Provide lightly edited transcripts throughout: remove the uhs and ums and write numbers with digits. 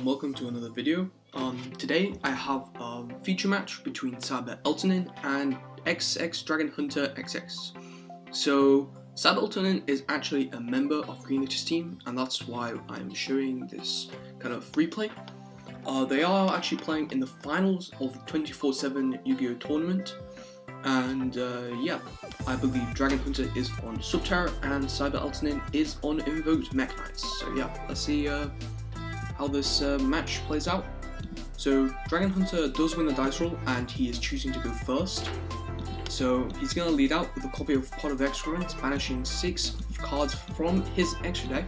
and welcome to another video. Today I have a feature match between Cyber Eltonin and XX Dragon Hunter XX. So Cyber Eltonin is actually a member of Mekk-Knights team, and that's why I'm showing this kind of replay. They are actually playing in the finals of the 24/7 Yugioh tournament, and yeah, I believe Dragon Hunter is on Subterror and Cyber Eltonin is on Invoked Mekk-Knights. So yeah, let's see how this match plays out. So Dragon Hunter does win the dice roll and he is choosing to go first. So he's going to lead out with a copy of Pot of Excrement, banishing 6 cards from his extra deck.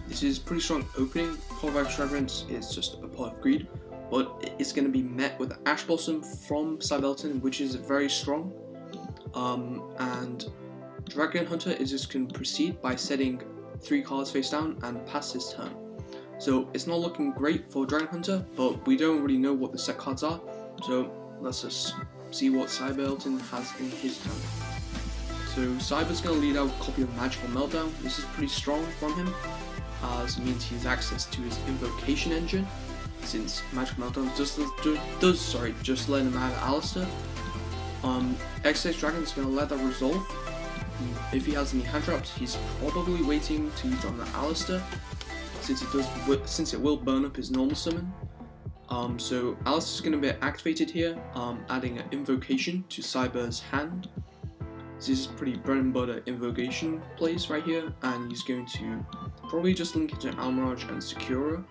This is pretty strong opening. Pot of Excrement is just a Pot of Greed, but it's going to be met with Ash Blossom from Cyber Eltonin, which is very strong. And Dragon Hunter is just going to proceed by setting 3 cards face down and pass his turn. So it's not looking great for Dragon Hunter, but we don't really know what the set cards are, so let's just see what Cyber Eltonin has in his turn. So Cyber's going to lead out a copy of Magical Meltdown. This is pretty strong from him, as it means he has access to his Invocation engine, since Magical Meltdown just let him add Alistair. XX Dragon is going to let that resolve. If he has any hand traps, he's probably waiting to use on the Alistair, since it will burn up his normal summon. So Alistair is going to be activated here, adding an Invocation to Cyber's hand. This is pretty bread and butter invocation plays right here, and he's going to probably just link into Almirage and Secura.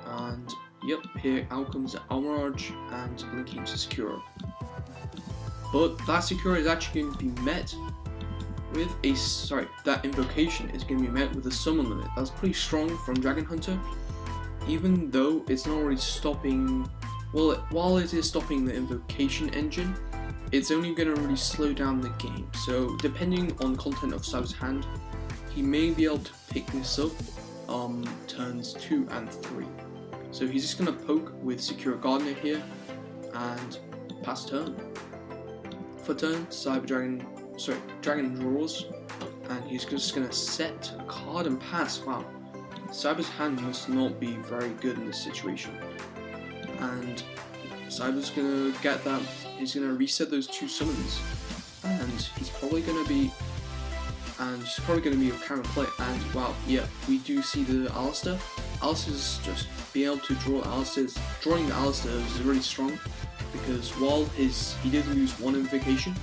And yep, here out comes the Almirage and linking to Secura. But that Secura is actually going to be met with a, that invocation is going to be met with a summon limit. That's pretty strong from Dragon Hunter, even though it's not really stopping, well, while it is stopping the invocation engine, it's only going to really slow down the game. So depending on content of Cyber's hand, he may be able to pick this up turns 2 and 3. So he's just going to poke with Secure Gardener here and pass turn. For turn, Dragon draws, and he's just going to set a card and pass. Wow, Cyber's hand must not be very good in this situation. And Cyber's going to get that, he's going to reset those 2 summons, and he's probably going to be a counter play. And wow, yeah, we do see the Alistair. Alistair's just being able to draw Alistair's, drawing the Alistair is really strong, because while he did lose 1 invocation,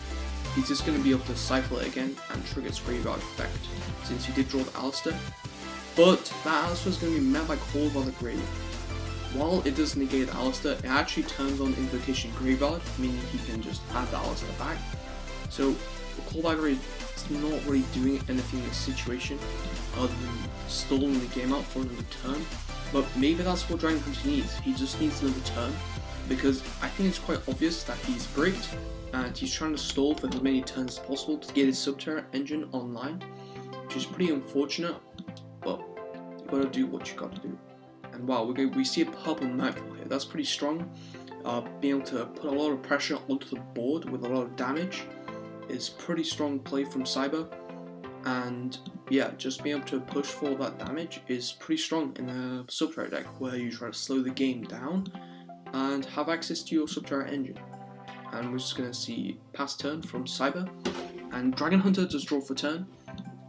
he's just going to be able to cycle it again and trigger its graveyard effect, since he did draw the Alistair. But that Alistair is going to be met by Call by the Grave. While it does negate the Alistair, it actually turns on Invocation Graveyard, meaning he can just add the Alistair back. So the Call by the Grave is not really doing anything in this situation other than stalling the game out for another turn. But maybe that's what Dragon Hunter needs. He just needs another turn, because I think it's quite obvious that he's bricked and he's trying to stall for as many turns as possible to get his Subterror engine online, which is pretty unfortunate, but you gotta do what you gotta do. And wow, we see a purple Nightfall here. That's pretty strong. Being able to put a lot of pressure onto the board with a lot of damage is pretty strong play from Cyber. And yeah, just being able to push for that damage is pretty strong in a Subterror deck, where you try to slow the game down and have access to your Subterror engine. And we're just going to see pass turn from Cyber, and Dragon Hunter does draw for turn,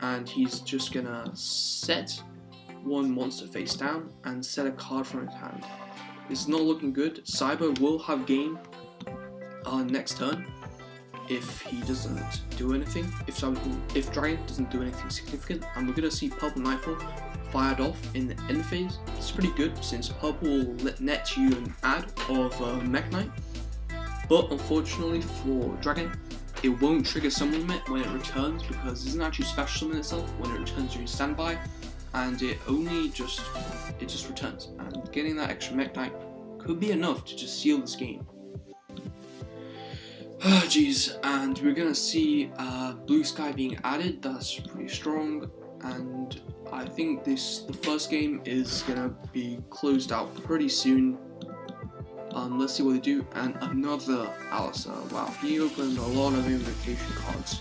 and he's just going to set 1 monster face down and set a card from his hand. It's not looking good. Cyber will have game next turn if he doesn't do anything, if Dragon doesn't do anything significant, and we're going to see Purple Nightfall fired off in the end phase. It's pretty good, since Purple will net you an add of Mekk-Knight. But unfortunately for Dragon, it won't trigger summon limit when it returns, because it doesn't actually special summon itself when it returns during standby, and it just returns. And getting that extra Mekk-Knight could be enough to just seal this game. Oh jeez, and we're gonna see Blue Sky being added. That's pretty strong, and I think the first game is gonna be closed out pretty soon. Let's see what they do, and another Alistair. Wow, he opened a lot of invocation cards.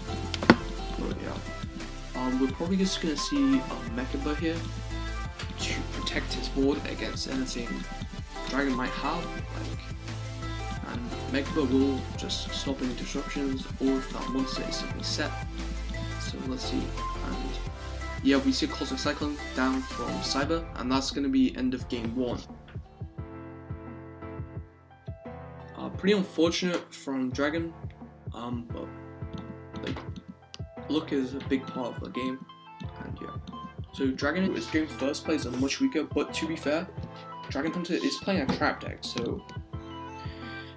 But yeah, we're probably just gonna see a Mekka here to protect protect his board against anything Dragon might have, and Mekk-Knights will just stop any disruptions, or if that monster is simply set. So let's see, and yeah, we see a Cosmic Cyclone down from Cyber, and that's going to be end of game 1. Pretty unfortunate from Dragon, but like, luck is a big part of the game, and yeah. So Dragon in this game first plays are much weaker, but to be fair, Dragon Hunter is playing a trap deck, so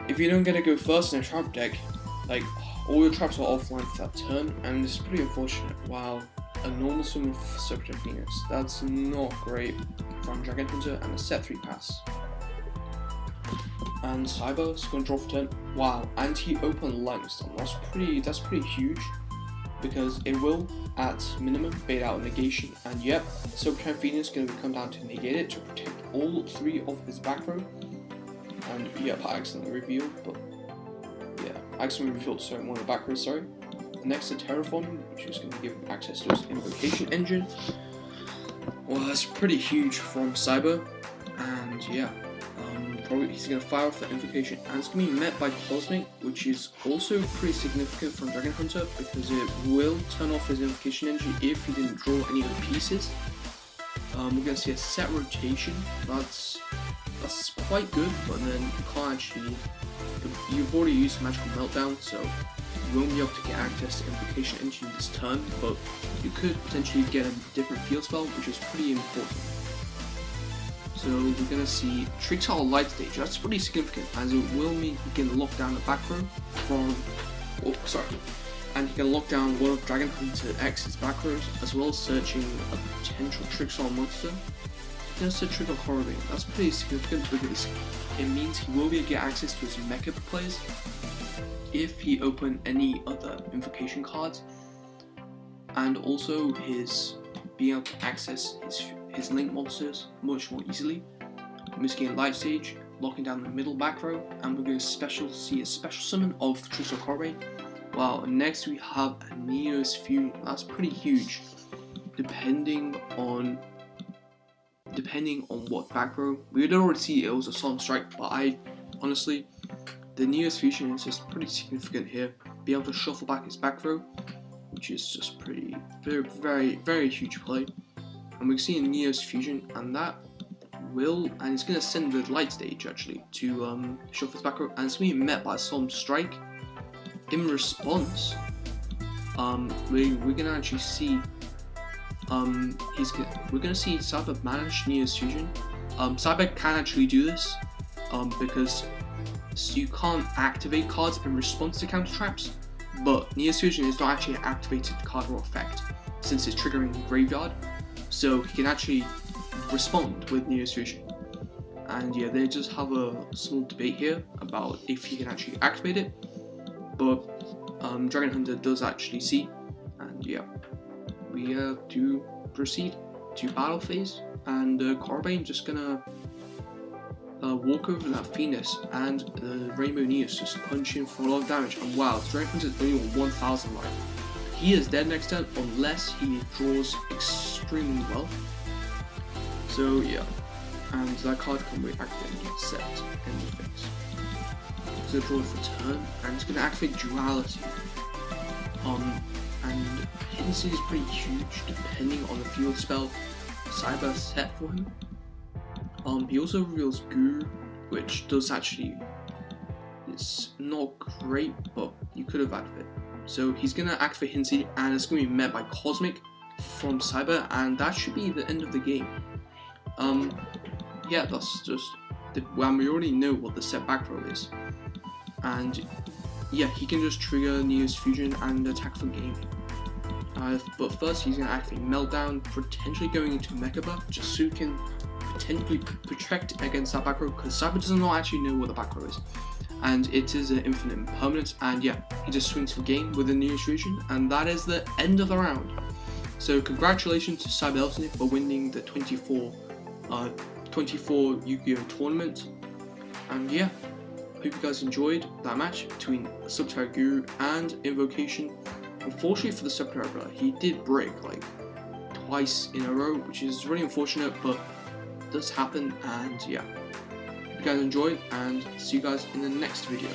if you don't get to go first in a trap deck, like, all your traps are offline for that turn, and it's pretty unfortunate. Wow, a normal summon for Subterror Phoenix, that's not great from Dragon Hunter, and a set 3 pass. And Cyber is going to draw for turn. Wow, anti-open Lightning Storm, that's pretty huge, because it will at minimum bait out a negation, and yep, Subterror Phoenix is going to come down to negate it to protect all 3 of his back row. And yep, I accidentally revealed, but yeah, I accidentally revealed one of the back rows, sorry. The next is Terraforming, which is going to give him access to his Invocation engine. Well, that's pretty huge from Cyber, and yeah, probably he's going to fire off the Invocation, and it's going to be met by Cosmic, which is also pretty significant from Dragon Hunter, because it will turn off his Invocation engine if he didn't draw any of the pieces. We're going to see a set rotation, that's quite good, but then you can't actually, you've already used Magical Meltdown, so you won't be able to get access to Invocation engine this turn, but you could potentially get a different field spell, which is pretty important. So we're going to see Trickshot Light Stage, that's pretty significant, as it will mean he can lock down the back row from, and he can lock down one of Dragon Hunter X's back rows, as well as searching a potential Trickshot monster. Just a Trickle Horribane, that's pretty significant, because it means he will be able to get access to his Mecha plays if he open any other Invocation cards, and also being able to access his Link monsters much more easily. Misking Light Stage, locking down the middle back row, and we're going to see a special summon of Trickle Horribane. Wow, and next we have a Neos Fusion, that's pretty huge, depending on what back row. We did already see it was a Solemn Strike, but honestly, the Neos Fusion is just pretty significant here. Be able to shuffle back his back row, which is just very huge play. And we've seen Neos Fusion, and it's going to send the Light Stage actually to shuffle his back row, and it's going to be met by a Solemn Strike. In response, we're going to actually see we're going to see Cyber manage Neos Fusion. Cyber can actually do this because you can't activate cards in response to counter traps, but Neos Fusion is not actually an activated card or effect since it's triggering Graveyard, so he can actually respond with Neos Fusion. And yeah, they just have a small debate here about if he can actually activate it, but Dragon Hunter does actually see, and yeah, we do proceed to battle phase, and Horribane just gonna walk over that Phoenix, and the Rainbow Neos just punch in for a lot of damage, and wow, Dragon Hunter is only on 1000 life. He is dead next turn unless he draws extremely well. So yeah, and that card can be activated and set in the face. So draw for turn, and it's gonna activate Duality. And Hidden is pretty huge depending on the field spell Cyber set for him. He also reveals Guru, which does actually, it's not great, but you could have activated. So he's gonna activate Hidden, and it's gonna be met by Cosmic from Cyber, and that should be the end of the game. Yeah, that's just we already know what the set back row is, and yeah, he can just trigger Neos Fusion and attack for game. But first he's going to activate Meltdown, potentially going into Mecha buff, just so he can potentially protect against that back row, because Cyber does not actually know what the back row is. And it is an infinite impermanence, and yeah, he just swings for game with a Neos Fusion, and that is the end of the round. So congratulations to Cyber Elton for winning the 24 Yugioh tournament, and yeah, hope you guys enjoyed that match between Subterror Guru and Invocation. Unfortunately for the Subterror, he did break like twice in a row, which is really unfortunate, but does happen, and yeah. Hope you guys enjoy, and see you guys in the next video.